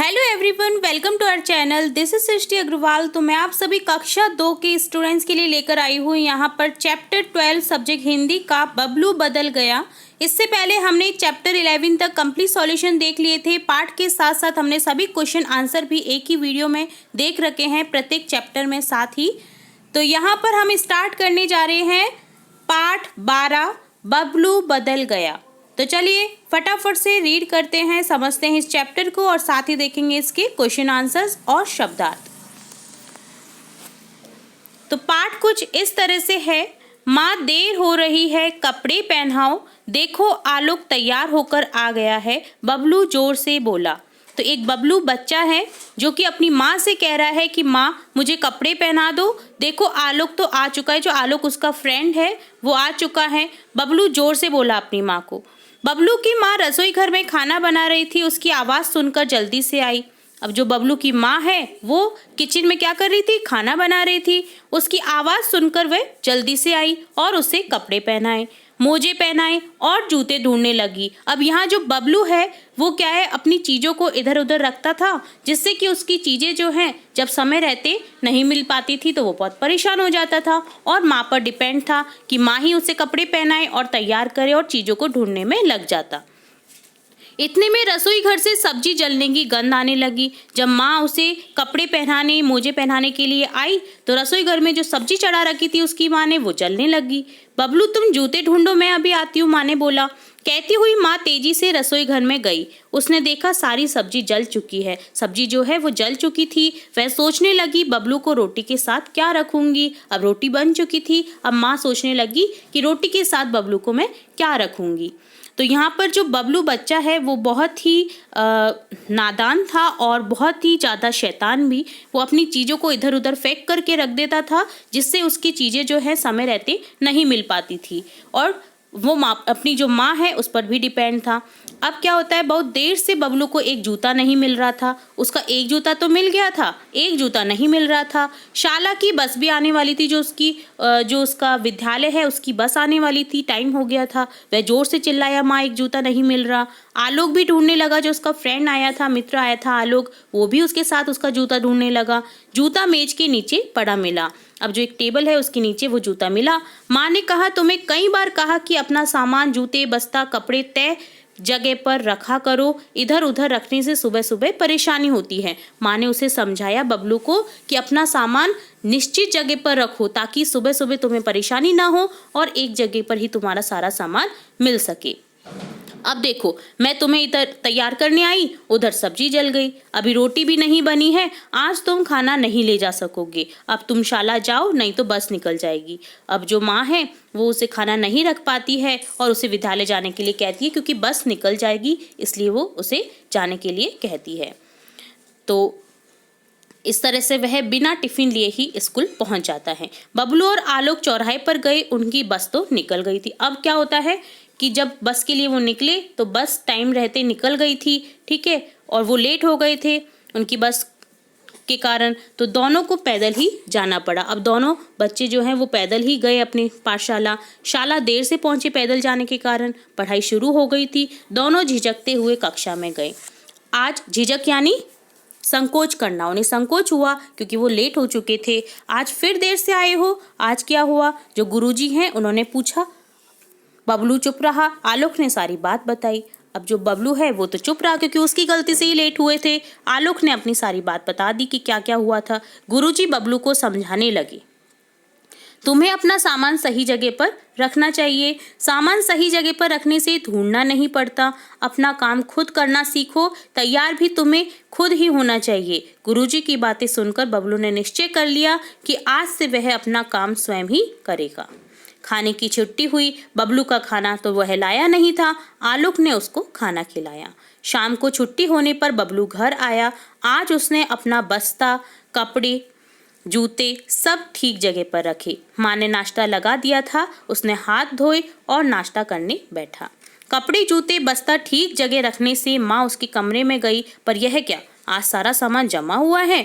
Hello everyone, welcome to our channel. This is Srishti Agarwal. तो मैं आप सभी कक्षा 2 के स्टूडेंट्स के लिए लेकर आई हूँ यहाँ पर चैप्टर 12 सब्जेक्ट हिंदी का बबलू बदल गया। इससे पहले हमने चैप्टर 11 तक कंप्लीट सॉल्यूशन देख लिए थे। पाठ के साथ साथ हमने सभी क्वेश्चन आंसर भी एक ही वीडियो में देख रखे हैं, प्रत्येक चैप्टर में साथ ही। तो यहाँ पर हम स्टार्ट करने जा रहे हैं पाठ 12 बबलू बदल गया। तो चलिए फटाफट से रीड करते हैं, समझते हैं इस चैप्टर को और साथ ही देखेंगे इसके क्वेश्चन आंसर्स और शब्दार्थ। तो पाठ कुछ इस तरह से है। माँ देर हो रही है, कपड़े पहनाओ, देखो आलोक तैयार होकर आ गया है, बबलू जोर से बोला। तो एक बबलू बच्चा है जो कि अपनी माँ से कह रहा है कि माँ मुझे कपड़े पहना दो, देखो आलोक तो आ चुका है। जो आलोक उसका फ्रेंड है वो आ चुका है। बबलू जोर से बोला अपनी माँ को। बबलू की माँ रसोई घर में खाना बना रही थी, उसकी आवाज़ सुनकर जल्दी से आई। अब जो बबलू की माँ है वो किचन में क्या कर रही थी, खाना बना रही थी। उसकी आवाज़ सुनकर वह जल्दी से आई और उसे कपड़े पहनाए, मोजे पहनाए और जूते ढूंढने लगी। अब यहाँ जो बबलू है वो क्या है, अपनी चीज़ों को इधर उधर रखता था, जिससे कि उसकी चीज़ें जो हैं जब समय रहते नहीं मिल पाती थी तो वो बहुत परेशान हो जाता था और माँ पर डिपेंड था कि माँ ही उसे कपड़े पहनाए और तैयार करे और चीज़ों को ढूंढने में लग जाता। इतने में रसोई घर से सब्जी जलने की गंध आने लगी। जब माँ उसे कपड़े पहनाने, मोजे पहनाने के लिए आई तो रसोई घर में जो सब्जी चढ़ा रखी थी उसकी माँ ने, वो जलने लगी। बबलू तुम जूते ढूंढो, मैं अभी आती हूँ, माँ ने बोला। कहती हुई माँ तेजी से रसोई घर में गई। उसने देखा सारी सब्जी जल चुकी है। सब्जी जो है वो जल चुकी थी। वह सोचने लगी बबलू को रोटी के साथ क्या रखूंगी। अब रोटी बन चुकी थी। अब माँ सोचने लगी कि रोटी के साथ बबलू को मैं क्या रखूंगी। तो यहाँ पर जो बबलू बच्चा है वो बहुत ही नादान था और बहुत ही ज़्यादा शैतान भी। वो अपनी चीज़ों को इधर उधर फेंक करके रख देता था, जिससे उसकी चीज़ें जो है समय रहते नहीं मिल पाती थी और वो अपनी जो माँ है उस पर भी डिपेंड था। अब क्या होता है, बहुत देर से बबलू को एक जूता नहीं मिल रहा था। उसका एक जूता तो मिल गया था, एक जूता नहीं मिल रहा था। शाला की बस भी आने वाली थी, जो उसका विद्यालय है उसकी बस आने वाली थी, टाइम हो गया था। वह जोर से चिल्लाया, माँ एक जूता नहीं मिल रहा। आलोक भी ढूंढने लगा, जो उसका फ्रेंड आया था, मित्र आया था आलोक, वो भी उसके साथ उसका जूता ढूंढने लगा। जूता मेज के नीचे पड़ा मिला। अब जो एक टेबल है उसके नीचे वो जूता मिला। माँ ने कहा, तुम्हें कई बार कहा कि अपना सामान, जूते, बस्ता, कपड़े तय जगह पर रखा करो, इधर उधर रखने से सुबह सुबह परेशानी होती है। माँ ने उसे समझाया बबलू को कि अपना सामान निश्चित जगह पर रखो ताकि सुबह सुबह तुम्हें परेशानी ना हो और एक जगह पर ही तुम्हारा सारा सामान मिल सके। अब देखो, मैं तुम्हें इधर तैयार करने आई, उधर सब्जी जल गई, अभी रोटी भी नहीं बनी है, आज तुम खाना नहीं ले जा सकोगे। अब तुम शाला जाओ, नहीं तो बस निकल जाएगी। अब जो माँ है वो उसे खाना नहीं रख पाती है और उसे विद्यालय जाने के लिए कहती है, क्योंकि बस निकल जाएगी इसलिए वो उसे जाने के लिए कहती है। तो इस तरह से वह बिना टिफिन लिए ही स्कूल पहुंच जाता है। बबलू और आलोक चौराहे पर गए, उनकी बस तो निकल गई थी। अब क्या होता है कि जब बस के लिए वो निकले तो बस टाइम रहते निकल गई थी, ठीक है, और वो लेट हो गए थे उनकी बस के कारण, तो दोनों को पैदल ही जाना पड़ा। अब दोनों बच्चे जो हैं वो पैदल ही गए अपनी पाठशाला। शाला देर से पहुंचे पैदल जाने के कारण, पढ़ाई शुरू हो गई थी। दोनों झिझकते हुए कक्षा में गए। आज झिझक यानी संकोच करना, उन्हें संकोच हुआ क्योंकि वो लेट हो चुके थे। आज फिर देर से आए हो, आज क्या हुआ? जो गुरुजी हैं उन्होंने पूछा। बबलू चुप रहा। आलोक ने सारी बात बताई। अब जो बबलू है वो तो चुप रहा क्योंकि उसकी गलती से ही लेट हुए थे। आलोक ने अपनी सारी बात बता दी कि क्या क्या हुआ था। गुरुजी बबलू को समझाने लगे, तुम्हें अपना सामान सही जगह पर रखना चाहिए। सामान सही जगह पर रखने से ढूंढना नहीं पड़ता। अपना काम खुद करना सीखो, तैयार भी तुम्हें खुद ही होना चाहिए। गुरुजी की बातें सुनकर बबलू ने निश्चय कर लिया कि आज से वह अपना काम स्वयं ही करेगा। खाने की छुट्टी हुई। बबलू का खाना तो वह लाया नहीं था, आलोक ने उसको खाना खिलाया। शाम को छुट्टी होने पर बबलू घर आया। आज उसने अपना बस्ता, कपड़े, जूते सब ठीक जगह पर रखे। माँ ने नाश्ता लगा दिया था। उसने हाथ धोए और नाश्ता करने बैठा। कपड़े, जूते, बस्ता ठीक जगह रखने से माँ उसके कमरे में गई, पर यह क्या, आज सारा सामान जमा हुआ है।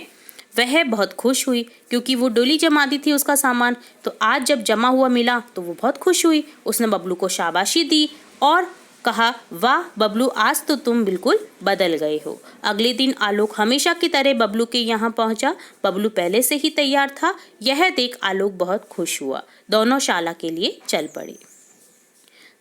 वह बहुत खुश हुई क्योंकि वो डोली जमा दी थी उसका सामान, तो आज जब जमा हुआ मिला तो वो बहुत खुश हुई। उसने बबलू को शाबाशी दी और कहा, वाह बबलू, आज तो तुम बिल्कुल बदल गए हो। अगले दिन आलोक हमेशा की तरह बबलू के यहाँ पहुंचा। बबलू पहले से ही तैयार था। यह देख आलोक बहुत खुश हुआ। दोनों शाला के लिए चल पड़े।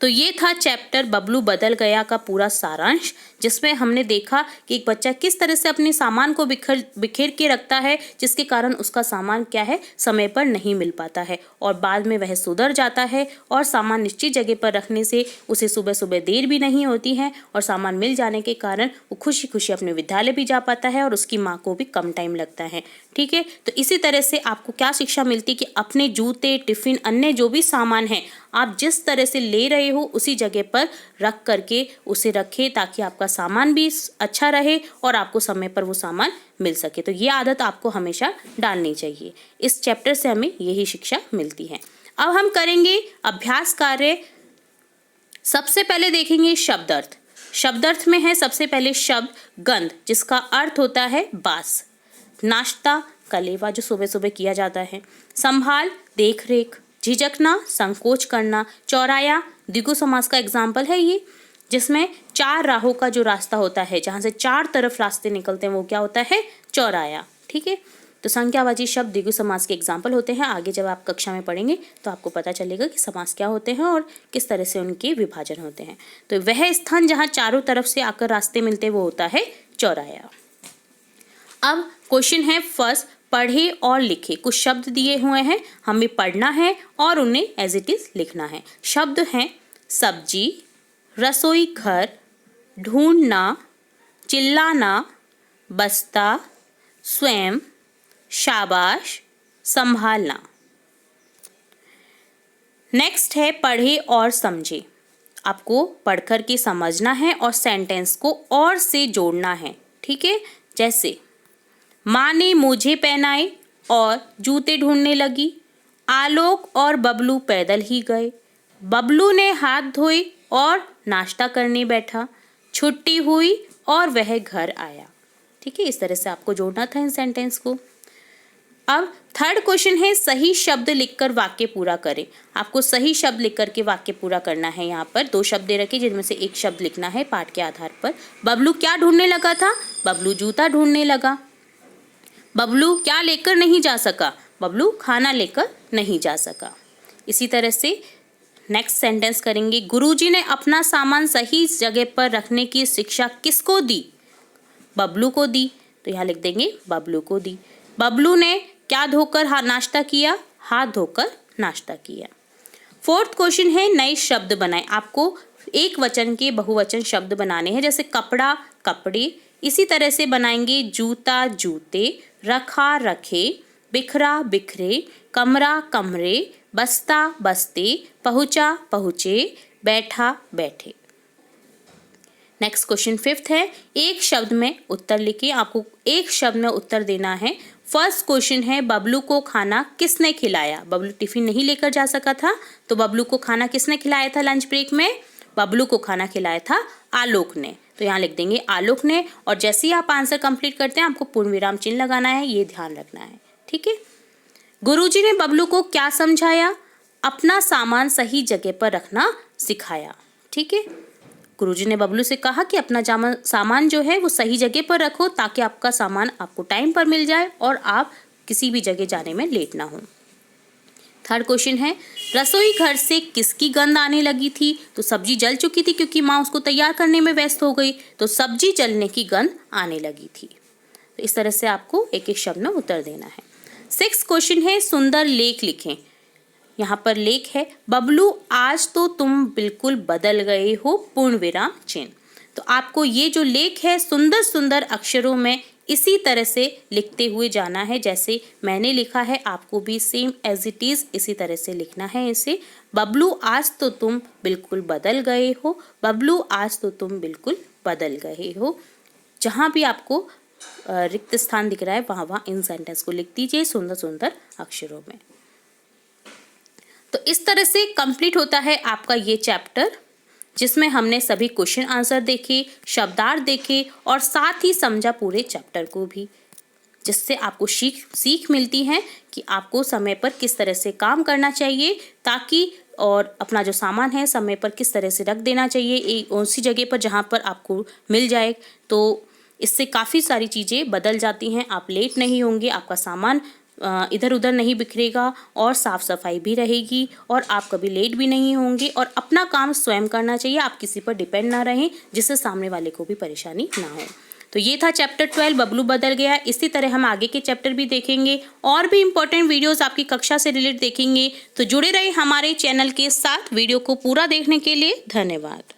तो ये था चैप्टर बबलू बदल गया का पूरा सारांश, जिसमें हमने देखा कि एक बच्चा किस तरह से अपने सामान को बिखेर के रखता है, जिसके कारण उसका सामान क्या है, समय पर नहीं मिल पाता है और बाद में वह सुधर जाता है और सामान निश्चित जगह पर रखने से उसे सुबह सुबह देर भी नहीं होती है और सामान मिल जाने के कारण वो खुशी खुशी अपने विद्यालय भी जा पाता है और उसकी माँ को भी कम टाइम लगता है। ठीक है, तो इसी तरह से आपको क्या शिक्षा मिलती है कि अपने जूते, टिफिन, अन्य जो भी सामान है आप जिस तरह से ले रहे हो उसी जगह पर रख करके उसे रखें, ताकि आपका सामान भी अच्छा रहे और आपको समय पर वो सामान मिल सके। तो ये आदत आपको हमेशा डालनी चाहिए। इस चैप्टर से हमें यही शिक्षा मिलती है। अब हम करेंगे अभ्यास कार्य। सबसे पहले देखेंगे शब्दार्थ। शब्दार्थ में है सबसे पहले शब्द गंध, जिसका अर्थ होता है बास। नाश्ता, कलेवा जो सुबह सुबह किया जाता है। संभाल, देख रेख। झिझकना, संकोच करना। चौराया, द्विगु समास का एग्जाम्पल है ये, जिसमें 4 राहों का जो रास्ता होता है, जहाँ से 4 तरफ रास्ते निकलते हैं, वो क्या होता है, चौराया। ठीक है, तो संज्ञावाची शब्द द्विगु समास के एग्जाम्पल होते हैं। आगे जब आप कक्षा में पढ़ेंगे तो आपको पता चलेगा कि समास क्या होते हैं और किस तरह से उनके विभाजन होते हैं। तो वह स्थान जहाँ चारों तरफ से आकर रास्ते मिलते हैं वो होता है चौराया। अब क्वेश्चन है फर्स्ट, पढ़े और लिखे। कुछ शब्द दिए हुए हैं, हमें पढ़ना है और उन्हें एज इट इज लिखना है। शब्द हैं सब्जी, रसोई घर, ढूंढना, चिल्लाना, बस्ता, स्वयं, शाबाश, संभालना। नेक्स्ट है पढ़े और समझे। आपको पढ़कर के समझना है और सेंटेंस को और से जोड़ना है। ठीक है, जैसे माँ ने मुझे पहनाए और जूते ढूंढने लगी। आलोक और बबलू पैदल ही गए। बबलू ने हाथ धोए और नाश्ता करने बैठा। छुट्टी हुई और वह घर आया। ठीक है, इस तरह से आपको जोड़ना था इन सेंटेंस को। अब थर्ड क्वेश्चन है सही शब्द लिखकर वाक्य पूरा करें। आपको सही शब्द लिख करके वाक्य पूरा करना है। यहाँ पर 2 शब्द दे रखे, जिनमें से एक शब्द लिखना है पाठ के आधार पर। बबलू क्या ढूंढने लगा था? बबलू जूता ढूंढने लगा। बबलू क्या लेकर नहीं जा सका? बबलू खाना लेकर नहीं जा सका। इसी तरह से नेक्स्ट सेंटेंस करेंगे, गुरुजी ने अपना सामान सही जगह पर रखने की शिक्षा किसको दी? बबलू को दी। तो यहाँ लिख देंगे बबलू को दी। बबलू ने क्या धोकर नाश्ता किया? हाथ धोकर नाश्ता किया। फोर्थ क्वेश्चन है नए शब्द बनाएं। आपको एक वचन के बहुवचन शब्द बनाने हैं, जैसे कपड़ा, कपड़े। इसी तरह से बनाएंगे जूता, जूते, रखा, रखे, बिखरा, बिखरे, कमरा, कमरे, बस्ता, बस्ते, पहुंचा, पहुंचे, बैठा, बैठे। नेक्स्ट क्वेश्चन फिफ्थ है एक शब्द में उत्तर लिखिए। आपको एक शब्द में उत्तर देना है। फर्स्ट क्वेश्चन है बबलू को खाना किसने खिलाया? बबलू टिफिन नहीं लेकर जा सका था, तो बबलू को खाना किसने खिलाया था लंच ब्रेक में? बबलू को खाना खिलाया था आलोक ने। तो यहाँ लिख देंगे आलोक ने। और जैसे ही आप आंसर कंप्लीट करते हैं आपको पूर्ण विराम चिन्ह लगाना है, ये ध्यान रखना है। ठीक है, गुरुजी ने बबलू को क्या समझाया? अपना सामान सही जगह पर रखना सिखाया। ठीक है, गुरुजी ने बबलू से कहा कि अपना सामान जो है वो सही जगह पर रखो, ताकि आपका सामान आपको टाइम पर मिल जाए और आप किसी भी जगह जाने में लेट ना हो। थर्ड क्वेश्चन है रसोई घर से किसकी गंध आने लगी थी? तो सब्जी जल चुकी थी क्योंकि माँ उसको तैयार करने में व्यस्त हो गई, तो सब्जी जलने की गंध आने लगी थी। तो इस तरह से आपको एक एक शब्द में उत्तर देना है। 6 क्वेश्चन है सुंदर लेख लिखें। यहाँ पर लेख है बबलू आज तो तुम बिल्कुल बदल गए हो, पूर्ण विराम चिन्ह। तो आपको ये जो लेख है सुंदर सुंदर अक्षरों में इसी तरह से लिखते हुए जाना है, जैसे मैंने लिखा है आपको भी सेम एज इट इज इसी तरह से लिखना है इसे। बबलू आज तो तुम बिल्कुल बदल गए हो, बबलू आज तो तुम बिल्कुल बदल गए हो। जहाँ भी आपको रिक्त स्थान दिख रहा है वहाँ इन सेंटेंस को लिख दीजिए सुंदर सुंदर अक्षरों में। तो इस तरह से कंप्लीट होता है आपका ये चैप्टर, जिसमें हमने सभी क्वेश्चन आंसर देखे, शब्दार्थ देखे और साथ ही समझा पूरे चैप्टर को भी, जिससे आपको सीख मिलती है कि आपको समय पर किस तरह से काम करना चाहिए, ताकि और अपना जो सामान है समय पर किस तरह से रख देना चाहिए एक उसी जगह पर जहाँ पर आपको मिल जाए। तो इससे काफ़ी सारी चीज़ें बदल जाती हैं। आप लेट नहीं होंगे, आपका सामान इधर उधर नहीं बिखरेगा और साफ़ सफाई भी रहेगी और आप कभी लेट भी नहीं होंगे। और अपना काम स्वयं करना चाहिए, आप किसी पर डिपेंड ना रहें जिससे सामने वाले को भी परेशानी ना हो। तो ये था चैप्टर 12 बबलू बदल गया। इसी तरह हम आगे के चैप्टर भी देखेंगे और भी इम्पोर्टेंट वीडियोस आपकी कक्षा से रिलेटेड देखेंगे। तो जुड़े रहे हमारे चैनल के साथ। वीडियो को पूरा देखने के लिए धन्यवाद।